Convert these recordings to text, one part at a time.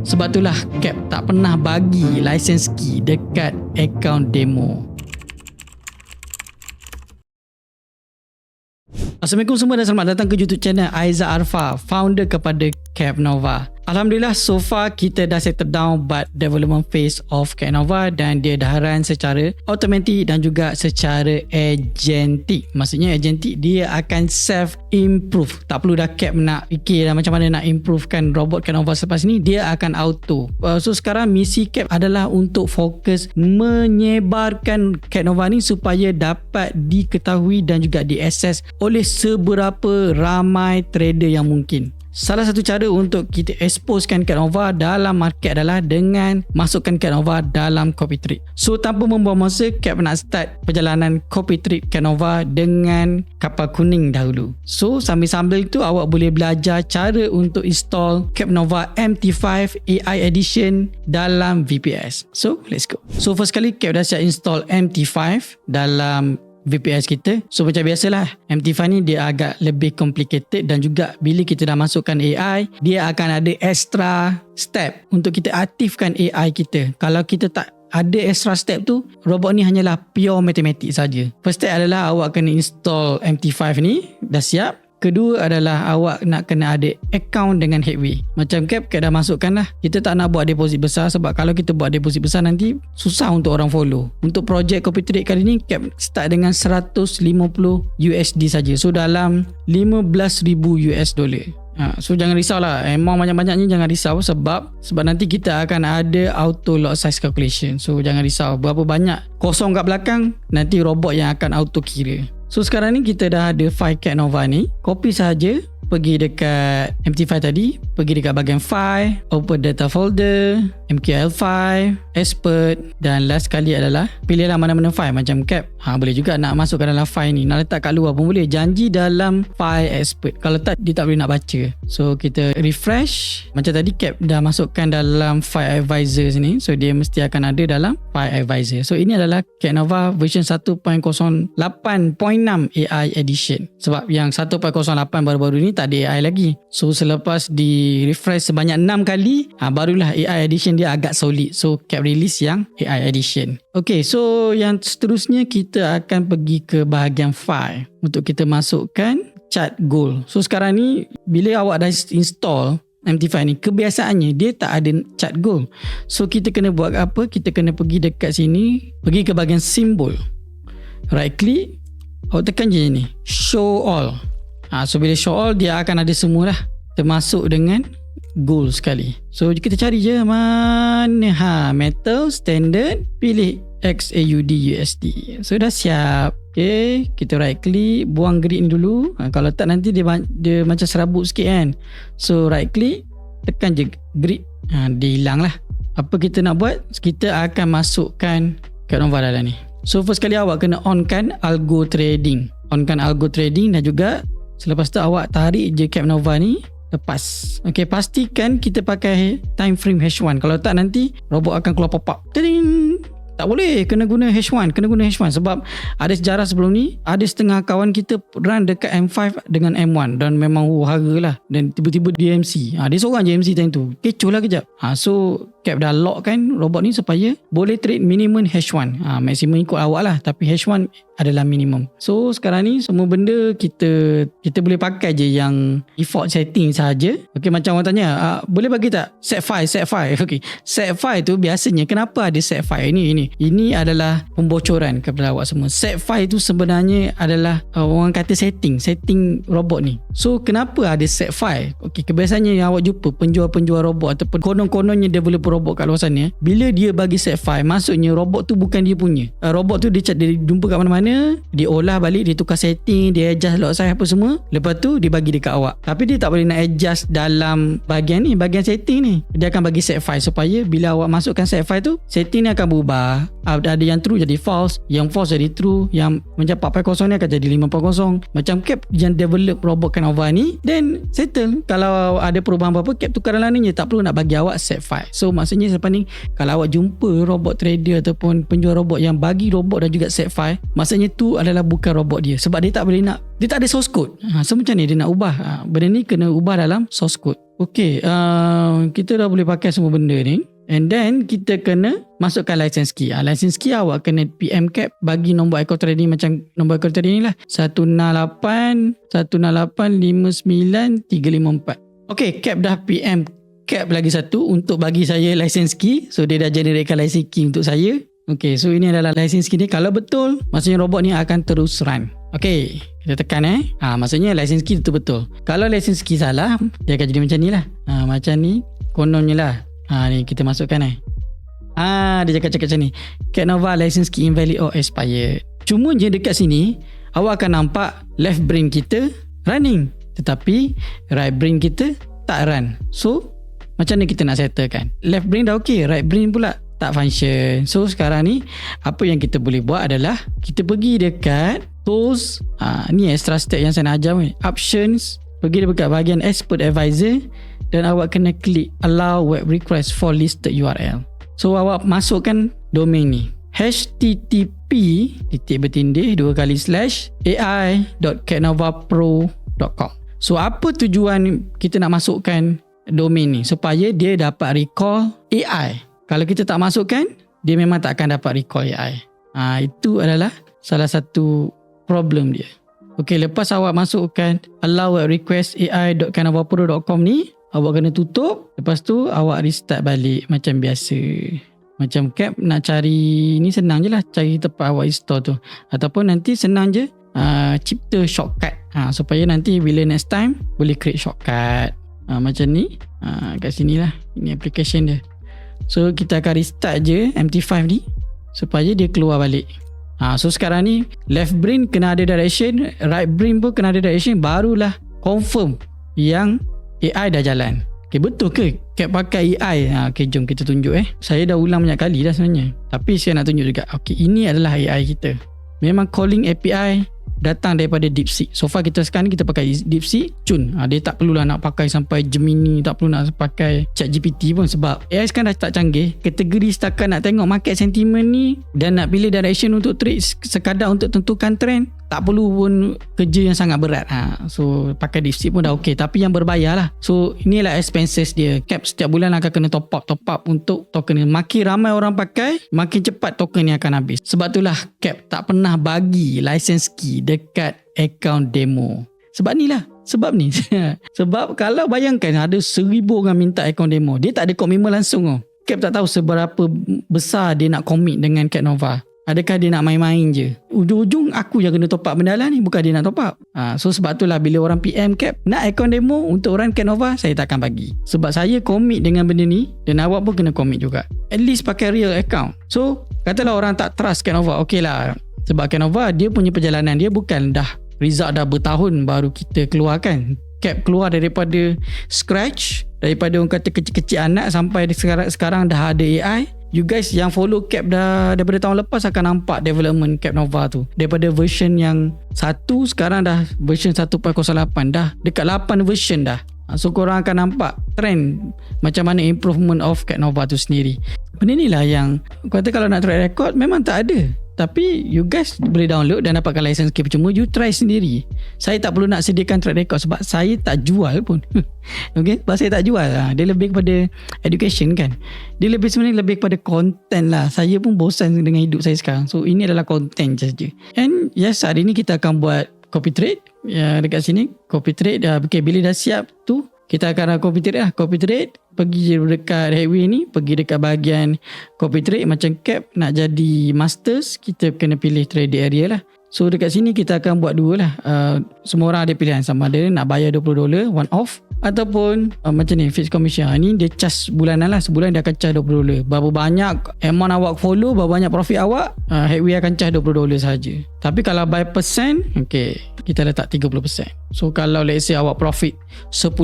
Sebab itulah Cap tak pernah bagi license key dekat akaun demo. Assalamualaikum semua dan selamat datang ke YouTube channel Aizat Arfa, founder kepada Capnova. Alhamdulillah, so far kita dah settle down but development phase of Capnova dan dia dah run secara automatic dan juga secara agentic. Maksudnya agentic, dia akan self-improve. Tak perlu dah Cap nak fikir macam mana nak improvekan robot Capnova selepas ni, dia akan auto. So sekarang misi Cap adalah untuk fokus menyebarkan Capnova ni supaya dapat diketahui dan juga diakses oleh seberapa ramai trader yang mungkin. Salah satu cara untuk kita exposekan Capnova dalam market adalah dengan masukkan Capnova dalam copy trade. So tanpa membuang masa, Cap nak start perjalanan copy trade Capnova dengan kapal kuning dahulu. So sambil-sambil tu awak boleh belajar cara untuk install Capnova MT5 AI Edition dalam VPS. So let's go. So first kali Cap dah siap install MT5 dalam VPS kita. So macam biasalah, MT5 ni dia agak lebih complicated dan juga bila kita dah masukkan AI, dia akan ada extra step untuk kita aktifkan AI kita. Kalau kita tak ada extra step tu, robot ni hanyalah pure matematik saja. First step adalah awak kena install MT5 ni, dah siap. Kedua adalah awak nak kena ada account dengan Headway. Macam Cap dah masukkan lah. Kita tak nak buat deposit besar sebab kalau kita buat deposit besar nanti susah untuk orang follow. Untuk projek copy trade kali ni Cap start dengan 150 USD saja. So dalam 15,000 US dollar. So jangan risau lah, amount banyak-banyaknya jangan risau sebab nanti kita akan ada auto lot size calculation. So jangan risau berapa banyak kosong kat belakang, nanti robot yang akan auto kira. So sekarang ni kita dah ada file Capnova ni, copy saja, pergi dekat MT5 tadi, pergi dekat bahagian file, open data folder, MQL file, expert dan last kali adalah pilihlah mana-mana file. Macam Cap boleh juga nak masukkan dalam file ni, nak letak kat luar pun boleh, janji dalam file expert. Kalau tak, dia tak boleh nak baca. So kita refresh. Macam tadi Cap dah masukkan dalam file advisor sini, so dia mesti akan ada dalam file advisor. So ini adalah Capnova version 1.08.6 AI edition. Sebab yang 1.08 baru-baru ni tak ada AI lagi. So selepas di refresh sebanyak 6 kali, barulah AI edition dia agak solid. So Cap release yang AI edition. Okay, so yang seterusnya kita akan pergi ke bahagian file untuk kita masukkan chart goal. So sekarang ni bila awak dah install MT5 ni, kebiasaannya dia tak ada chart goal. So kita kena buat apa? Kita kena pergi dekat sini, pergi ke bahagian simbol, right click, awak tekan je ni, show all. So bila show all, dia akan ada semua lah, termasuk dengan goal sekali. So kita cari je mana metal standard, pilih XAUD USD. So dah siap. Okay, kita right click, buang grid ni dulu. Kalau tak nanti dia macam serabut sikit kan. So right click, tekan je grid, dia hilang lah. Apa kita nak buat? Kita akan masukkan Capnova dalam ni. So first kali awak kena onkan algo trading. Onkan algo trading dan juga selepas tu awak tarik je Capnova ni, lepas. Okay, pastikan kita pakai time frame H1. Kalau tak nanti robot akan keluar pop-up. Ding! Tak boleh, kena guna H1, sebab ada sejarah sebelum ni, ada setengah kawan kita run dekat M5 dengan M1 dan memang hara lah, dan tiba-tiba dia MC. Dia seorang je MC time tu, kecoh lah kejap. So Cap dah lock kan robot ni supaya boleh trade minimum H1. Maksimum ikut awak lah, tapi H1 adalah minimum. So sekarang ni semua benda kita boleh pakai je yang default setting saja. Okay, macam orang tanya, boleh bagi tak set file. Okay, set file tu biasanya kenapa ada set file ini adalah pembocoran kepada awak semua. Set file tu sebenarnya adalah orang kata setting robot ni. So kenapa ada set file? Okay, kebiasaannya yang awak jumpa penjual-penjual robot ataupun konon-kononnya developer robot kat luar sana, bila dia bagi set file, maksudnya robot tu bukan dia punya. Robot tu dia jumpa kat mana-mana, dia olah balik, dia tukar setting, dia adjust lot size apa semua, lepas tu dia bagi dekat awak. Tapi dia tak boleh nak adjust dalam bahagian setting ni. Dia akan bagi set file supaya bila awak masukkan set file tu, setting ni akan berubah. Ada yang true jadi false, yang false jadi true, yang macam 4.0 ni akan jadi 5.0. Macam Cap yang develop robot Capnova ni, then settle. Kalau ada perubahan apa-apa, Cap tukar dalam ni je, tak perlu nak bagi awak set file. So maksudnya selepas ni, kalau awak jumpa robot trader ataupun penjual robot yang bagi robot dan juga set file, maksudnya tu adalah bukan robot dia, sebab dia tak boleh nak, dia tak ada source code. So macam ni dia nak ubah, benda ni kena ubah dalam source code. Okay, kita dah boleh pakai semua benda ni. And then kita kena masukkan license key. License key awak kena PM cap bagi nombor account trading macam nombor account trading ni lah. 168-168-59-354. Okay, cap dah PM cap lagi satu untuk bagi saya license key. So dia dah generatekan license key untuk saya. Okay, so ini adalah license key ni. Kalau betul, maksudnya robot ni akan terus run. Okay, kita tekan maksudnya license key itu betul. Kalau license key salah, dia akan jadi macam ni lah. Macam ni, kononnya lah. Ni kita masukkan dia cakap macam ni. Cat Nova license key invalid or expired. Cuma je dekat sini awak akan nampak left brain kita running, tetapi right brain kita tak run. So macam mana kita nak settlekan? Left brain dah okey, right brain pula tak function. So sekarang ni apa yang kita boleh buat adalah kita pergi dekat tools, ni extra step yang saya nak ajar ni. Options, pergi dekat bahagian expert advisor dan awak kena klik allow web request for listed URL. So awak masukkan domain ni http://ai.catnovapro.com. So apa tujuan kita nak masukkan domain ni? Supaya dia dapat recall AI. Kalau kita tak masukkan, dia memang tak akan dapat recall AI. Itu adalah salah satu problem dia. Okey, lepas awak masukkan allow web request ai.catnovapro.com ni, awak kena tutup. Lepas tu awak restart balik macam biasa. Macam cap nak cari ni senang je lah, cari tempat awak install tu. Ataupun nanti senang je cipta shortcut supaya nanti bila next time boleh create shortcut. Macam ni, kat sini lah. Ini application dia. So kita akan restart je MT5 ni supaya dia keluar balik. So sekarang ni left brain kena ada direction, right brain pun kena ada direction, barulah confirm yang AI dah jalan. Okay, betul ke Cap pakai AI? Okay, jom kita tunjuk Saya dah ulang banyak kali dah sebenarnya, tapi saya nak tunjuk juga. Okay, ini adalah AI kita. Memang calling API datang daripada DeepSeek. So far kita sekarang kita pakai DeepSeek cun. Dia tak perlulah nak pakai sampai Gemini, tak perlu nak pakai ChatGPT pun, sebab AI sekarang dah tak canggih. Kategori setakat nak tengok market sentiment ni dan nak pilih direction untuk trade sekadar untuk tentukan trend, tak perlu pun kerja yang sangat berat. So pakai DeepSeek pun dah okey, tapi yang berbayar lah. So inilah expenses dia. Cap setiap bulan akan kena top up untuk token ni. Makin ramai orang pakai, makin cepat token ni akan habis. Sebab itulah Cap tak pernah bagi license key dekat account demo. Sebab ni. Sebab kalau bayangkan ada 1,000 orang minta account demo, dia tak ada komitmen langsung. Cap tak tahu seberapa besar dia nak commit dengan Cat Nova. Adakah dia nak main-main je? Ujung-ujung aku yang kena top up benda lah ni, bukan dia nak top up. So sebab itulah bila orang PM Cap nak account demo untuk orang Cat Nova, saya takkan bagi. Sebab saya commit dengan benda ni dan awak pun kena commit juga. At least pakai real account. So katalah orang tak trust Cat Nova, okey lah. Sebab Cat Nova dia punya perjalanan dia bukan dah result dah bertahun baru kita keluarkan. Cap keluar daripada scratch, daripada orang kata kecil-kecil anak sampai sekarang dah ada AI. You guys yang follow Cap dah daripada tahun lepas akan nampak development Cat Nova tu. Daripada version yang 1 sekarang dah version 1.08, dah dekat 8 version dah. So korang akan nampak trend macam mana improvement of Cat Nova tu sendiri. Benda ni lah yang kata kalau nak track record memang tak ada. Tapi you guys boleh download dan dapatkan license key percuma. You try sendiri. Saya tak perlu nak sediakan track record sebab saya tak jual pun. Okay, sebab saya tak jual. Dia lebih kepada education kan. Dia sebenarnya lebih kepada content lah. Saya pun bosan dengan hidup saya sekarang. So ini adalah content saja. And yes, hari ni kita akan buat copy trade. Dekat sini copy trade. Okay, bila dah siap tu kita akan copy trade lah. Copy trade, pergi dekat headway ni, pergi dekat bahagian copy trade. Macam Cap nak jadi masters, kita kena pilih trade area lah. So dekat sini kita akan buat dua lah. Semua orang ada pilihan, sama ada nak bayar $20 one off ataupun macam ni fixed commission. Ini dia charge bulanan lah. Sebulan dia akan charge $20. Berapa banyak amount awak follow, berapa banyak profit awak, headway akan charge $20 saja. Tapi kalau by percent, okay, kita letak 30%. So kalau let's say awak profit $10,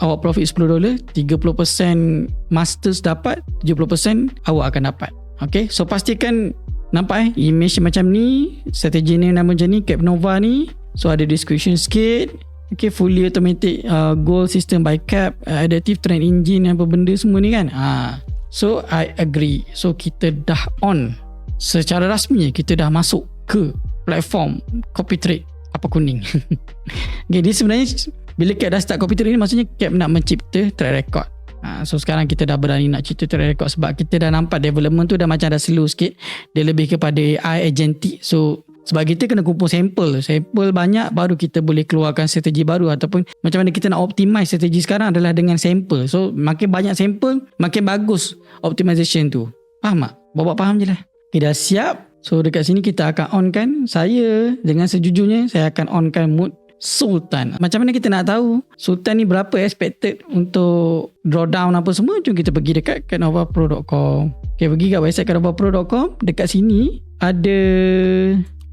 awak profit $10, 30% masters dapat, 70% awak akan dapat. Okay, so pastikan nampak image macam ni, strategi ni nama macam ni, Cat Nova ni. So ada description sikit. Okay, fully automatic goal system by Cap, adaptive trend engine, apa benda semua ni kan. So I agree. So kita dah on secara rasmi, kita dah masuk ke platform copy trade apa kuning. Okay, dia sebenarnya bila Cap dah start copy trade ni, maksudnya Cap nak mencipta track record. So sekarang kita dah berani nak cipta track record sebab kita dah nampak development tu dah macam dah slow sikit. Dia lebih kepada AI agentic. So sebab kita kena kumpul sampel banyak baru kita boleh keluarkan strategi baru, ataupun macam mana kita nak optimize strategi sekarang adalah dengan sampel. So makin banyak sampel makin bagus optimization tu. Faham tak? Bawa faham je lah. Okay, dah siap. So dekat sini kita akan on kan. Saya dengan sejujurnya saya akan on kan mode Sultan. Macam mana kita nak tahu Sultan ni berapa expected untuk drawdown apa semua? Jom kita pergi dekat canovapro.com. Okay, pergi kat website canovapro.com. Dekat sini ada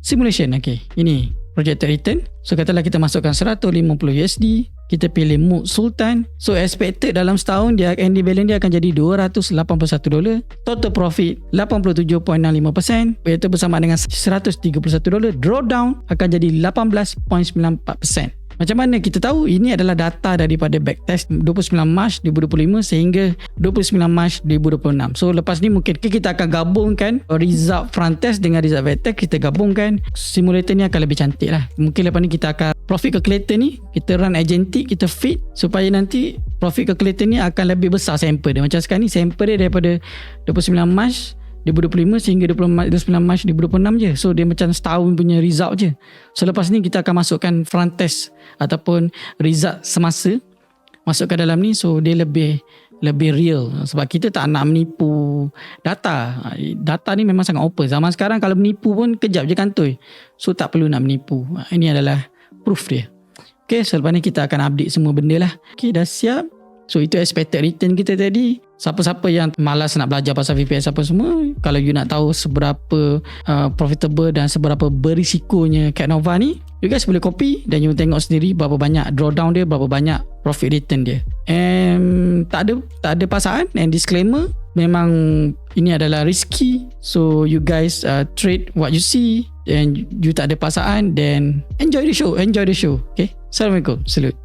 simulation. Okay, ini projected return. So katalah kita masukkan 150 USD, kita pilih mode Sultan. So expected dalam setahun dia ending balance dia akan jadi $281. Total profit 87.65%, iaitu bersama dengan $131. Drawdown akan jadi 18.94%. Macam mana kita tahu? Ini adalah data daripada backtest 29 Mac 2025 sehingga 29 Mac 2026. So lepas ni mungkin kita akan gabungkan result front test dengan result backtest. Kita gabungkan, simulator ni akan lebih cantik lah. Mungkin lepas ni kita akan profit calculator ni kita run agentic, kita feed supaya nanti profit calculator ni akan lebih besar sample dia. Macam sekarang ni sample dia daripada 29 Mac 2025 sehingga 29 Mac 2026 je. So dia macam setahun punya result je. So lepas ni kita akan masukkan front test ataupun result semasa masukkan dalam ni. So dia lebih real. Sebab kita tak nak menipu data. Data ni memang sangat open. Zaman sekarang kalau menipu pun kejap je kantoi. So tak perlu nak menipu. Ini adalah proof dia. Okay, so lepas ni kita akan update semua benda lah. Okay, dah siap. So itu expected return kita tadi. Siapa-siapa yang malas nak belajar pasal VPS apa semua, kalau you nak tahu seberapa profitable dan seberapa berisikonya Cap Nova ni, you guys boleh copy dan you tengok sendiri berapa banyak drawdown dia, berapa banyak profit return dia. And tak ada paksaan. And disclaimer, memang ini adalah risky. So you guys trade what you see, and you tak ada paksaan, then enjoy the show. Okay, Assalamualaikum. Salute.